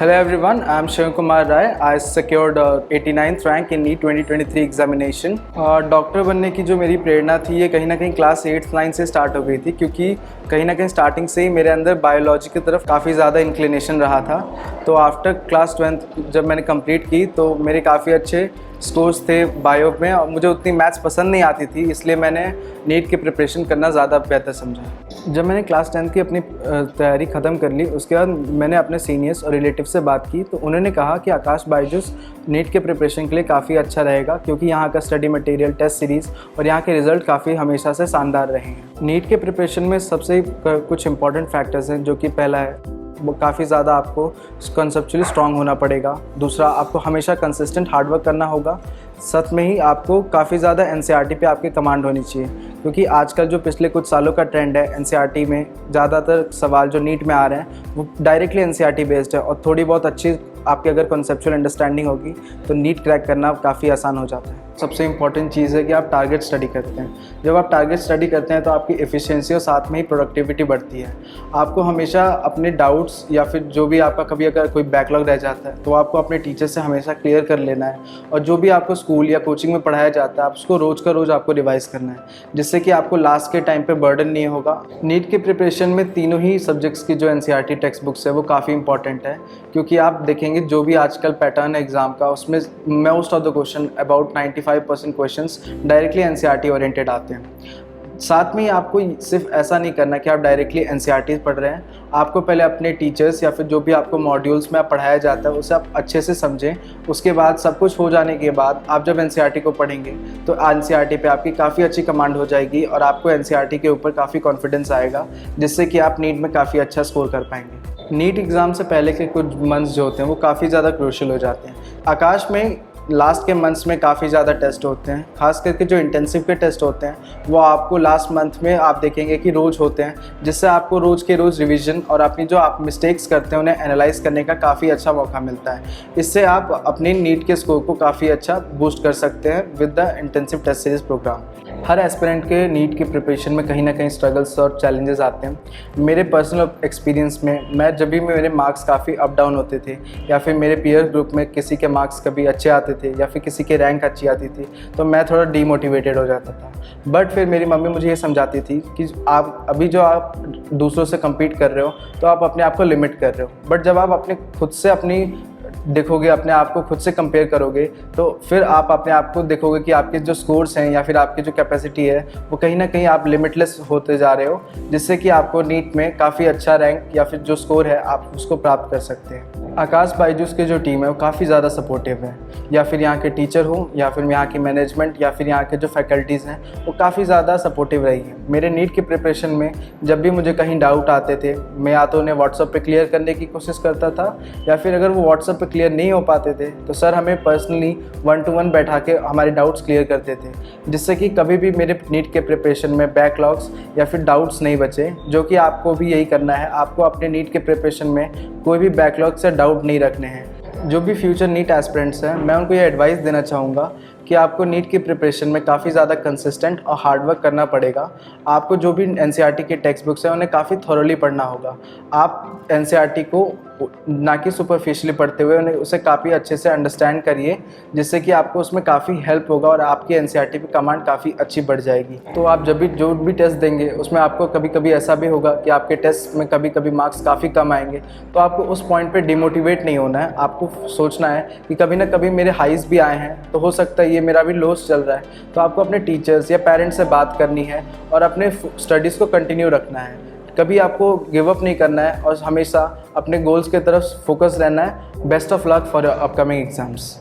Hello everyone, I am Shiv Kumar Rai. I secured 89th rank in NEET 2023 examination. Doctor बनने की जो मेरी प्रेरणा थी ये कहीं ना कहीं क्लास 8th लाइन से स्टार्ट हो गई थी, क्योंकि कहीं ना कहीं स्टार्टिंग से ही मेरे अंदर बायोलॉजी की तरफ काफ़ी ज़्यादा इंक्लिनेशन रहा था। तो आफ्टर क्लास 12th जब मैंने कंप्लीट की तो मेरे काफ़ी अच्छे स्कोर्स थे बायो में, और मुझे उतनी मैथ्स पसंद नहीं आती थी, इसलिए मैंने नीट की प्रिपरेशन करना ज़्यादा बेहतर समझा। जब मैंने क्लास 10th की अपनी तैयारी ख़त्म कर ली, उसके बाद मैंने अपने सीनियर्स और रिलेटिव से बात की तो उन्होंने कहा कि आकाश बायजूस नीट के प्रिपरेशन के लिए काफ़ी अच्छा रहेगा, क्योंकि यहाँ का स्टडी मटेरियल, टेस्ट सीरीज़ और यहाँ के रिज़ल्ट काफ़ी हमेशा से शानदार रहे हैं। नीट के प्रिपरेशन में सबसे कुछ इंपॉर्टेंट फैक्टर्स हैं, जो कि पहला है वो काफ़ी ज़्यादा आपको कंसेप्चुअली स्ट्रांग होना पड़ेगा। दूसरा, आपको हमेशा कंसिस्टेंट हार्डवर्क करना होगा। साथ में ही आपको काफ़ी ज़्यादा एनसीईआरटी पे आपकी कमांड होनी चाहिए, क्योंकि आजकल जो पिछले कुछ सालों का ट्रेंड है, एनसीईआरटी में ज़्यादातर सवाल जो नीट में आ रहे हैं वो डायरेक्टली एनसीईआरटी बेस्ड है, और थोड़ी बहुत अच्छी आपकी अगर कॉन्सेप्चुअल अंडरस्टैंडिंग होगी तो नीट क्रैक करना काफ़ी आसान हो जाता है। सबसे इम्पॉर्टेंट चीज़ है कि आप टारगेट स्टडी करते हैं। जब आप टारगेट स्टडी करते हैं तो आपकी एफिशिएंसी और साथ में ही प्रोडक्टिविटी बढ़ती है। आपको हमेशा अपने डाउट्स या फिर जो भी आपका कभी अगर कोई बैकलॉग रह जाता है तो आपको अपने टीचर से हमेशा क्लियर कर लेना है, और जो भी आपको स्कूल या कोचिंग में पढ़ाया जाता है आप उसको रोज़ का रोज़ आपको रिवाइज़ करना है, जिससे कि आपको लास्ट के टाइम पे बर्डन नहीं होगा। नीट के प्रिपरेशन में तीनों ही सब्जेक्ट्स की जो एनसीईआरटी टेक्स्ट बुक्स है वो काफ़ी इंपॉर्टेंट है, क्योंकि आप देखेंगे जो भी आजकल पैटर्न है एग्ज़ाम का, उसमें most of the question about 95% questions directly NCERT oriented आते हैं। साथ में ही आपको सिर्फ ऐसा नहीं करना कि आप डायरेक्टली एनसीईआरटी पढ़ रहे हैं, आपको पहले अपने टीचर्स या फिर जो भी आपको मॉड्यूल्स में आप पढ़ाया जाता है उसे आप अच्छे से समझें। उसके बाद सब कुछ हो जाने के बाद आप जब एनसीईआरटी को पढ़ेंगे तो एनसीईआरटी पे आपकी काफ़ी अच्छी कमांड हो जाएगी, और आपको एनसीईआरटी के ऊपर काफ़ी कॉन्फिडेंस आएगा, जिससे कि आप नीट में काफ़ी अच्छा स्कोर कर पाएंगे। नीट एग्ज़ाम से पहले के कुछ मंथ्स जो होते हैं वो काफ़ी ज़्यादा क्रूशियल हो जाते हैं। आकाश में लास्ट के मंथ्स में काफ़ी ज़्यादा टेस्ट होते हैं, खास करके जो इंटेंसिव के टेस्ट होते हैं वो आपको लास्ट मंथ में आप देखेंगे कि रोज़ होते हैं, जिससे आपको रोज़ के रोज़ रिवीजन और अपनी जो आप मिस्टेक्स करते हैं उन्हें एनालाइज करने का काफ़ी अच्छा मौका मिलता है। इससे आप अपनी नीट के स्कोर को काफ़ी अच्छा बूस्ट कर सकते हैं with the intensive test series program. हर एस्पिरेंट के नीट की प्रिपरेशन में कहीं ना कहीं स्ट्रगल्स और चैलेंजेस आते हैं। मेरे पर्सनल एक्सपीरियंस में मैं जब भी मेरे मार्क्स काफ़ी अप डाउन होते थे, या फिर मेरे पीयर ग्रुप में किसी के मार्क्स कभी अच्छे आते थे या फिर किसी के रैंक अच्छी आती थी, तो मैं थोड़ा डीमोटिवेटेड हो जाता था। बट फिर मेरी मम्मी मुझे ये समझाती थी कि आप अभी जो आप दूसरों से कम्पीट कर रहे हो तो आप अपने आप को लिमिट कर रहे हो, बट जब आप अपने खुद से अपनी देखोगे, अपने आप को खुद से कंपेयर करोगे, तो फिर आप अपने आप को देखोगे कि आपके जो स्कोर्स हैं या फिर आपकी जो कैपेसिटी है वो कहीं ना कहीं आप लिमिटलेस होते जा रहे हो, जिससे कि आपको नीट में काफ़ी अच्छा रैंक या फिर जो स्कोर है आप उसको प्राप्त कर सकते हैं। आकाश बायजूस की जो टीम है वो काफ़ी ज़्यादा सपोर्टिव है, या फिर यहाँ के टीचर हो या फिर यहाँ की मैनेजमेंट या फिर यहाँ के जो फैकल्टीज़ हैं वो काफ़ी ज़्यादा सपोर्टिव रही है। मेरे नीट के प्रिपरेशन में जब भी मुझे कहीं डाउट आते थे, मैं या तो उन्हें व्हाट्सएप पे क्लियर करने की कोशिश करता था, या फिर अगर वो व्हाट्सएप पे क्लियर नहीं हो पाते थे तो सर हमें पर्सनली 1-to-1 बैठा के हमारे डाउट्स क्लियर करते थे, जिससे कि कभी भी मेरे नीट के प्रिपरेशन में बैकलॉग्स या फिर डाउट्स नहीं बचे। जो कि आपको भी यही करना है, आपको अपने नीट के प्रिपरेशन में कोई भी बैकलॉग से डाउट नहीं रखने हैं। जो भी फ्यूचर नीट एस्पिरेंट्स हैं, मैं उनको ये एडवाइस देना चाहूँगा कि आपको नीट की प्रिपरेशन में काफ़ी ज़्यादा कंसिस्टेंट और हार्डवर्क करना पड़ेगा। आपको जो भी एनसीईआरटी के टेक्स्ट बुक्स हैं उन्हें काफ़ी थॉरोली पढ़ना होगा। आप एनसीईआरटी को ना कि सुपरफिशियली पढ़ते हुए उसे काफ़ी अच्छे से अंडरस्टैंड करिए, जिससे कि आपको उसमें काफ़ी हेल्प होगा और आपकी एनसीईआरटी की कमांड काफ़ी अच्छी बढ़ जाएगी। तो आप जब भी जो भी टेस्ट देंगे उसमें आपको कभी कभी ऐसा भी होगा कि आपके टेस्ट में कभी कभी मार्क्स काफ़ी कम आएंगे, तो आपको उस पॉइंट पे डिमोटिवेट नहीं होना है। आपको सोचना है कि कभी ना कभी मेरे हाईज भी आए हैं, तो हो सकता है ये मेरा भी लोस चल रहा है, तो आपको अपने टीचर्स या पेरेंट्स से बात करनी है और अपने स्टडीज़ को कंटिन्यू रखना है। कभी आपको गिव अप नहीं करना है और हमेशा अपने गोल्स की तरफ फोकस रहना है। Best of luck for your upcoming exams.